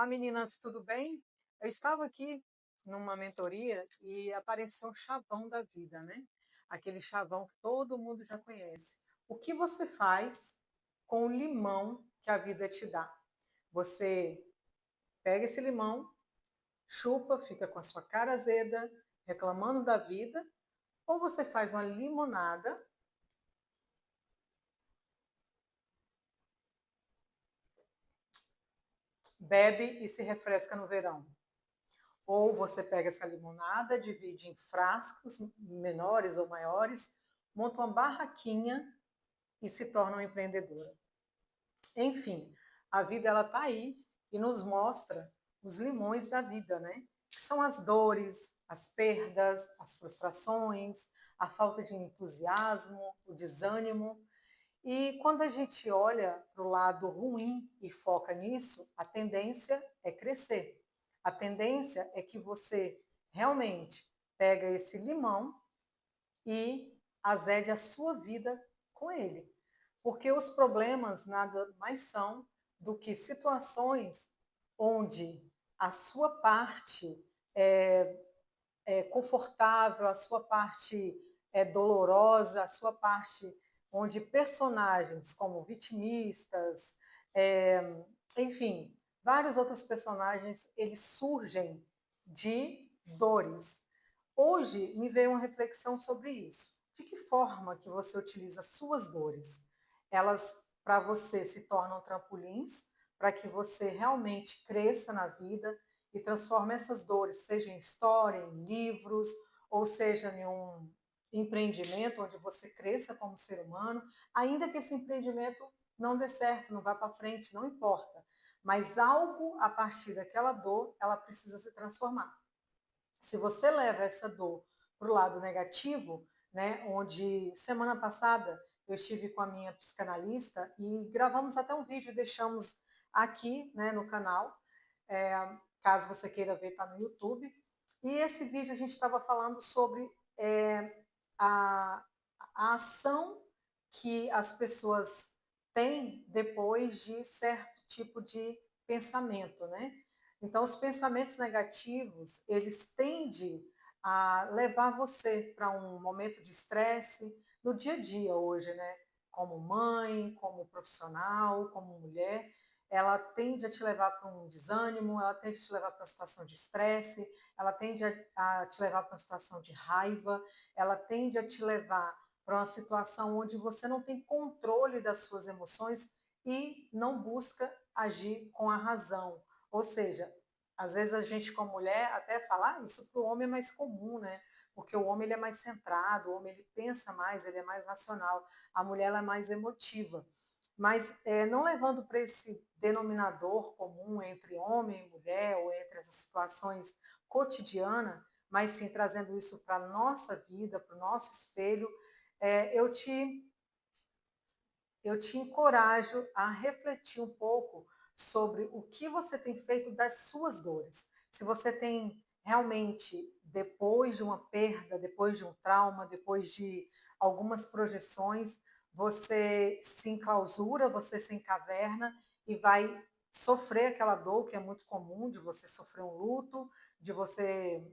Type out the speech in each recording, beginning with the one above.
Meninas, tudo bem? Eu estava aqui numa mentoria e apareceu um chavão da vida, né? Aquele chavão que todo mundo já conhece. O que você faz com o limão que a vida te dá? Você pega esse limão, chupa, fica com a sua cara azeda, reclamando da vida, ou você faz uma limonada, bebe e se refresca no verão? Ou você pega essa limonada, divide em frascos menores ou maiores, monta uma barraquinha e se torna uma empreendedora. Enfim, a vida ela está aí e nos mostra os limões da vida, né? Que são as dores, as perdas, as frustrações, a falta de entusiasmo, o desânimo. E quando a gente olha para o lado ruim e foca nisso, a tendência é crescer. A tendência é que você realmente pega esse limão e azede a sua vida com ele. Porque os problemas nada mais são do que situações onde a sua parte é confortável, a sua parte é dolorosa, a sua parte onde personagens como vitimistas, é, enfim, vários outros personagens, eles surgem de dores. Hoje me veio uma reflexão sobre isso. De que forma que você utiliza suas dores? Elas, para você, se tornam trampolins para que você realmente cresça na vida e transforme essas dores, seja em história, em livros, ou seja em um empreendimento onde você cresça como ser humano, ainda que esse empreendimento não dê certo, não vá para frente, não importa. Mas algo a partir daquela dor, ela precisa se transformar. Se você leva essa dor para o lado negativo, né, onde semana passada eu estive com a minha psicanalista e gravamos até um vídeo e deixamos aqui, né, no canal, é, caso você queira ver, está no YouTube. E esse vídeo a gente estava falando sobre a, a ação que as pessoas têm depois de certo tipo de pensamento, né? Então, os pensamentos negativos, eles tendem a levar você para um momento de estresse no dia a dia hoje, né? Como mãe, como profissional, como mulher, ela tende a te levar para um desânimo, ela tende a te levar para uma situação de estresse, ela tende a te levar para uma situação de raiva, ela tende a te levar para uma situação onde você não tem controle das suas emoções e não busca agir com a razão. Ou seja, às vezes a gente como mulher até fala, isso para o homem é mais comum, né? Porque o homem ele é mais centrado, o homem ele pensa mais, ele é mais racional, a mulher ela é mais emotiva. Mas não levando para esse denominador comum entre homem e mulher, ou entre essas situações cotidianas, mas sim trazendo isso para a nossa vida, para o nosso espelho, é, eu te eu te encorajo a refletir um pouco sobre o que você tem feito das suas dores. Se você tem realmente, depois de uma perda, depois de um trauma, depois de algumas projeções, você se enclausura, você se encaverna e vai sofrer aquela dor que é muito comum de você sofrer um luto, de você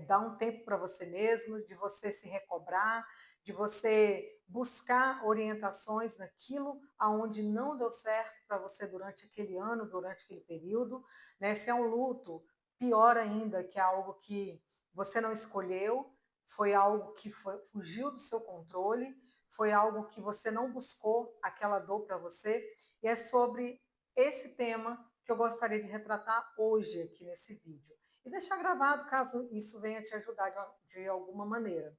dar um tempo para você mesmo, de você se recobrar, de você buscar orientações naquilo aonde não deu certo para você durante aquele ano, durante aquele período, né? Se é um luto, pior ainda, que é algo que você não escolheu, foi algo que fugiu do seu controle, foi algo que você não buscou aquela dor para você, e é sobre esse tema que eu gostaria de retratar hoje aqui nesse vídeo e deixar gravado caso isso venha te ajudar de alguma maneira.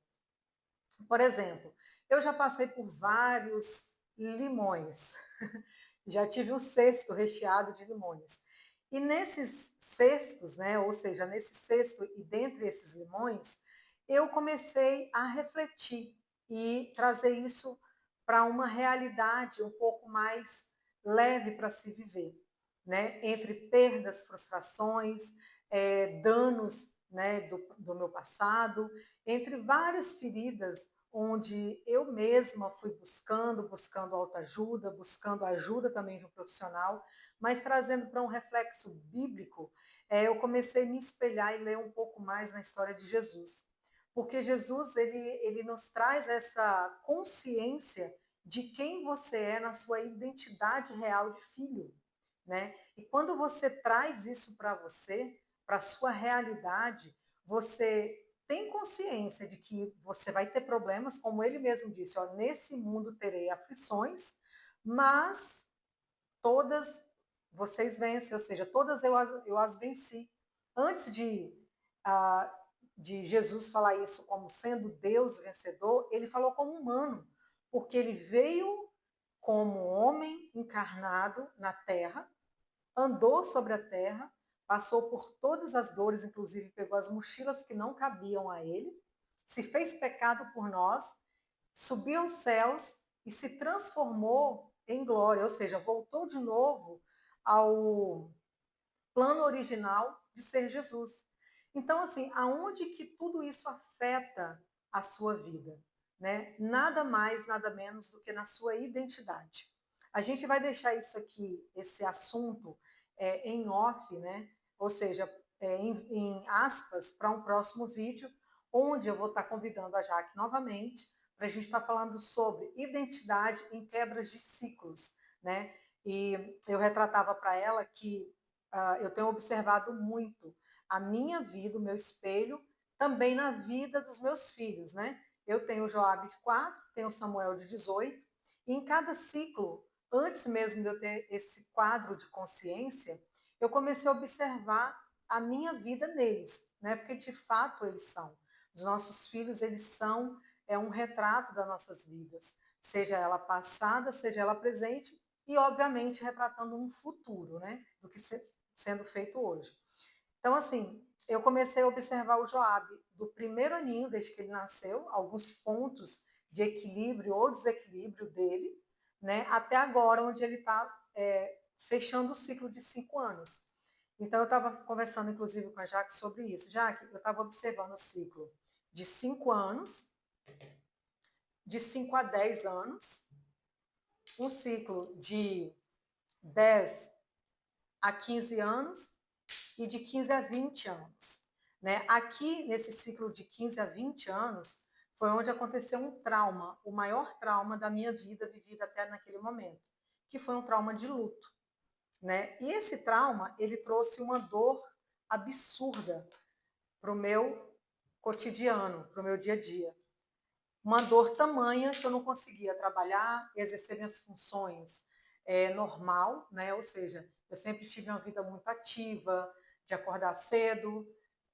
Por exemplo, eu já passei por vários limões, já tive um cesto recheado de limões. E nesses cestos, né, ou seja, nesse cesto e dentre esses limões, eu comecei a refletir e trazer isso para uma realidade um pouco mais leve para se viver, né? Entre perdas, frustrações, danos, né, do meu passado, entre várias feridas onde eu mesma fui buscando autoajuda, buscando a ajuda também de um profissional, Mas trazendo para um reflexo bíblico, eu comecei a me espelhar e ler um pouco mais na história de Jesus. Porque Jesus, ele nos traz essa consciência de quem você é na sua identidade real de filho, né? E quando você traz isso para você, para a sua realidade, você tem consciência de que você vai ter problemas, como ele mesmo disse, ó, nesse mundo terei aflições, mas todas vocês vencem, ou seja, todas eu as venci. Antes ah, de Jesus falar isso como sendo Deus vencedor, ele falou como humano, porque ele veio como homem encarnado na terra, andou sobre a terra, passou por todas as dores, inclusive pegou as mochilas que não cabiam a ele, se fez pecado por nós, subiu aos céus e se transformou em glória, ou seja, voltou de novo ao plano original de ser Jesus. Então, assim, aonde que tudo isso afeta a sua vida? Né? Nada mais, nada menos do que na sua identidade. A gente vai deixar isso aqui, esse assunto, em off, né? Ou seja, em aspas, para um próximo vídeo, onde eu vou estar convidando a Jaque novamente, para a gente estar falando sobre identidade em quebras de ciclos, né? E eu retratava para ela que eu tenho observado muito a minha vida, o meu espelho, também na vida dos meus filhos, né? Eu tenho o Joabe de 4, tenho o Samuel de 18, e em cada ciclo, antes mesmo de eu ter esse quadro de consciência, eu comecei a observar a minha vida neles, né? Porque de fato eles são. Os nossos filhos, eles são um retrato das nossas vidas, seja ela passada, seja ela presente, e obviamente retratando um futuro, né? Do que sendo feito hoje. Então, assim, eu comecei a observar o Joabe do primeiro aninho, desde que ele nasceu, alguns pontos de equilíbrio ou desequilíbrio dele, né, até agora, onde ele está fechando o ciclo de 5 anos. Então, eu estava conversando, inclusive, com a Jaque sobre isso. Jaque, eu estava observando o ciclo de 5 anos, de 5 a 10 anos, um ciclo de 10 a 15 anos e de 15 a 20 anos. Né? Aqui, nesse ciclo de 15 a 20 anos, foi onde aconteceu um trauma, o maior trauma da minha vida vivida até naquele momento, que foi um trauma de luto. Né? E esse trauma, ele trouxe uma dor absurda para o meu cotidiano, para o meu dia a dia. Uma dor tamanha que eu não conseguia trabalhar, exercer minhas funções normal, né? Ou seja, eu sempre tive uma vida muito ativa, de acordar cedo,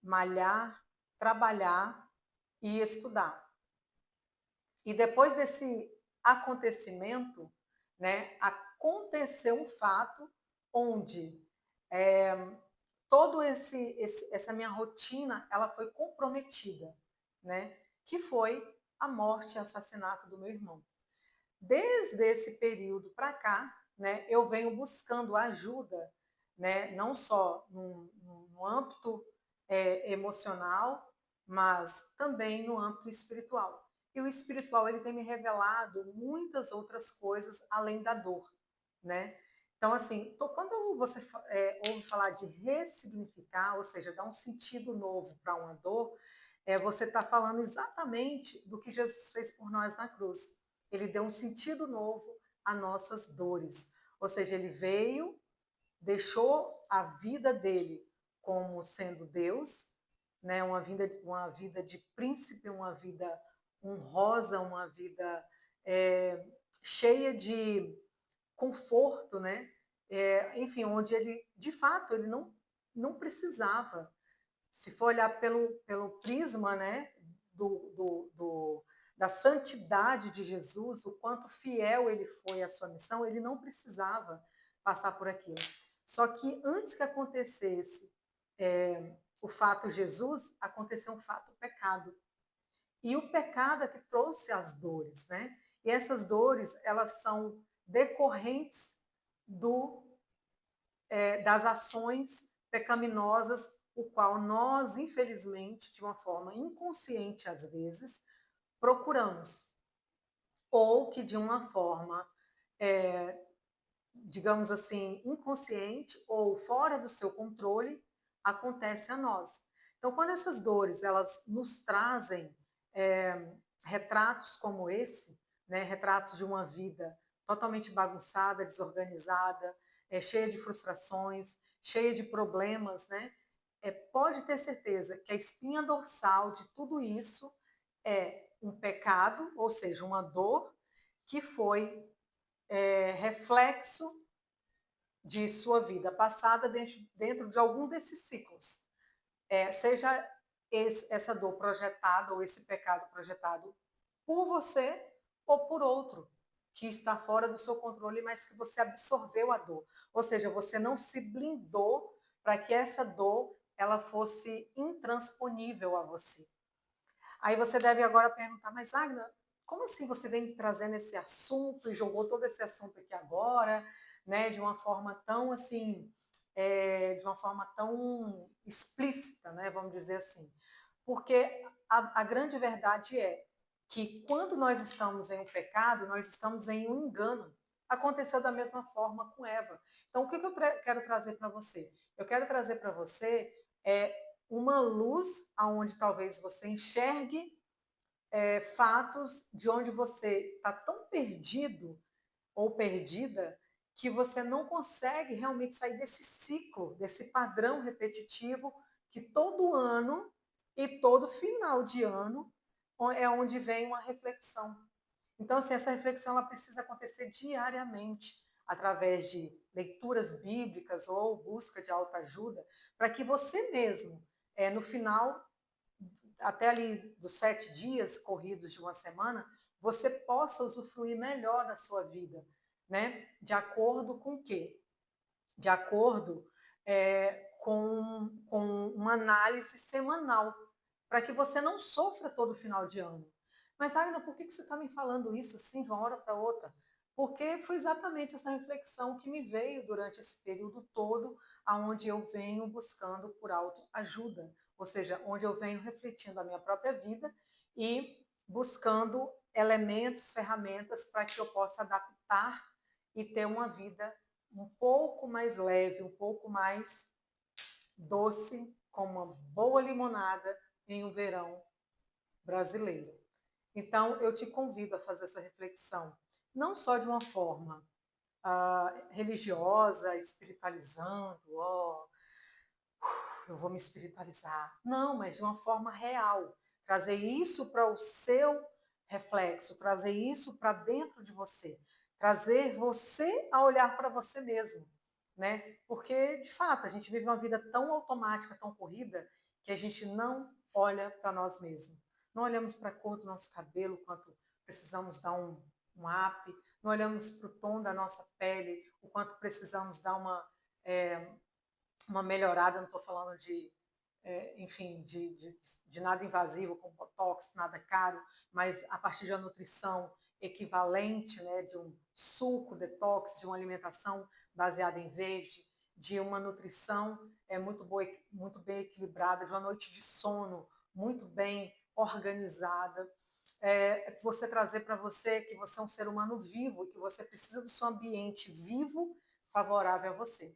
malhar, trabalhar e estudar. E depois desse acontecimento, né, aconteceu um fato onde todo essa minha rotina ela foi comprometida, né? Que foi a morte e assassinato do meu irmão. Desde esse período para cá, né, eu venho buscando ajuda, né, não só no âmbito emocional, mas também no âmbito espiritual. E o espiritual ele tem me revelado muitas outras coisas além da dor, né? Então, assim, quando você ouve falar de ressignificar, ou seja, dar um sentido novo para uma dor, você está falando exatamente do que Jesus fez por nós na cruz. Ele deu um sentido novo a nossas dores. Ou seja, ele veio, deixou a vida dele como sendo Deus, né? Uma vida de príncipe, uma vida honrosa, uma vida cheia de conforto, né? Enfim, onde ele, de fato, ele não precisava. Se for olhar pelo prisma, né, da santidade de Jesus, o quanto fiel ele foi à sua missão, ele não precisava passar por aquilo. Só que antes que acontecesse o fato Jesus, aconteceu um fato pecado. E o pecado é que trouxe as dores, né? E essas dores, elas são decorrentes das ações pecaminosas, o qual nós, infelizmente, de uma forma inconsciente às vezes, procuramos. Ou que de uma forma digamos assim, inconsciente ou fora do seu controle, acontece a nós. Então, quando essas dores elas nos trazem retratos como esse, né, retratos de uma vida totalmente bagunçada, desorganizada, cheia de frustrações, cheia de problemas, né? Pode ter certeza que a espinha dorsal de tudo isso é um pecado, ou seja, uma dor que foi reflexo de sua vida passada dentro de algum desses ciclos. Seja essa dor projetada ou esse pecado projetado por você ou por outro, que está fora do seu controle, mas que você absorveu a dor. Ou seja, você não se blindou para que essa dor ela fosse intransponível a você. Aí você deve agora perguntar, mas Agna, como assim você vem trazendo esse assunto e jogou todo esse assunto aqui agora, né, de uma forma tão assim, de uma forma tão explícita, né, vamos dizer assim? Porque a grande verdade é que quando nós estamos em um pecado, nós estamos em um engano. Aconteceu da mesma forma com Eva. Então, o que eu quero trazer para você? Eu quero trazer para você uma luz aonde talvez você enxergue fatos de onde você está tão perdido ou perdida que você não consegue realmente sair desse ciclo, desse padrão repetitivo que todo ano e todo final de ano é onde vem uma reflexão. Então, assim, essa reflexão ela precisa acontecer diariamente, através de leituras bíblicas ou busca de autoajuda, para que você mesmo, no final até ali dos 7 dias corridos de uma semana, você possa usufruir melhor da sua vida, né? De acordo com o quê? De acordo com uma análise semanal, para que você não sofra todo final de ano. Mas, Agna, por que você está me falando isso assim, de uma hora para outra? Porque foi exatamente essa reflexão que me veio durante esse período todo, aonde eu venho buscando por autoajuda, ou seja, onde eu venho refletindo a minha própria vida e buscando elementos, ferramentas para que eu possa adaptar e ter uma vida um pouco mais leve, um pouco mais doce, com uma boa limonada em um verão brasileiro. Então, eu te convido a fazer essa reflexão, não só de uma forma religiosa, espiritualizando, eu vou me espiritualizar. Não, mas de uma forma real. Trazer isso para o seu reflexo, trazer isso para dentro de você. Trazer você a olhar para você mesmo. Né? Porque, de fato, a gente vive uma vida tão automática, tão corrida, que a gente não olha para nós mesmos. Não olhamos para a cor do nosso cabelo, quanto precisamos dar um up, não olhamos para o tom da nossa pele, o quanto precisamos dar uma melhorada, não estou falando de, enfim, de nada invasivo, com botox, nada caro, mas a partir de uma nutrição equivalente, né, de um suco detox, de uma alimentação baseada em verde, de uma nutrição muito boa, muito bem equilibrada, de uma noite de sono muito bem organizada, você trazer para você que você é um ser humano vivo e que você precisa do seu ambiente vivo favorável a você.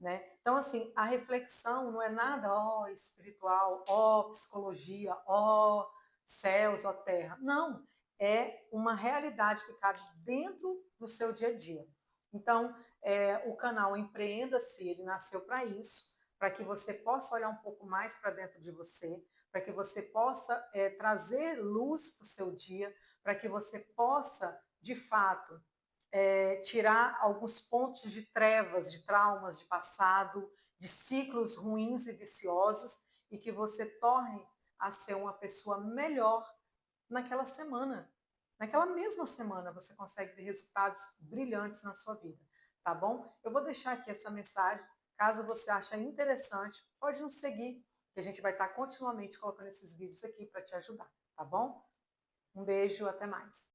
Né? Então, assim, a reflexão não é nada, espiritual, psicologia, céus, terra. Não, é uma realidade que cabe dentro do seu dia a dia. Então, o canal Empreenda-se, ele nasceu para isso, para que você possa olhar um pouco mais para dentro de você, para que você possa trazer luz para o seu dia, para que você possa, de fato, tirar alguns pontos de trevas, de traumas, de passado, de ciclos ruins e viciosos, e que você torne a ser uma pessoa melhor naquela semana. Naquela mesma semana você consegue ter resultados brilhantes na sua vida, tá bom? Eu vou deixar aqui essa mensagem, caso você ache interessante, pode nos seguir, que a gente vai estar continuamente colocando esses vídeos aqui para te ajudar, tá bom? Um beijo, até mais.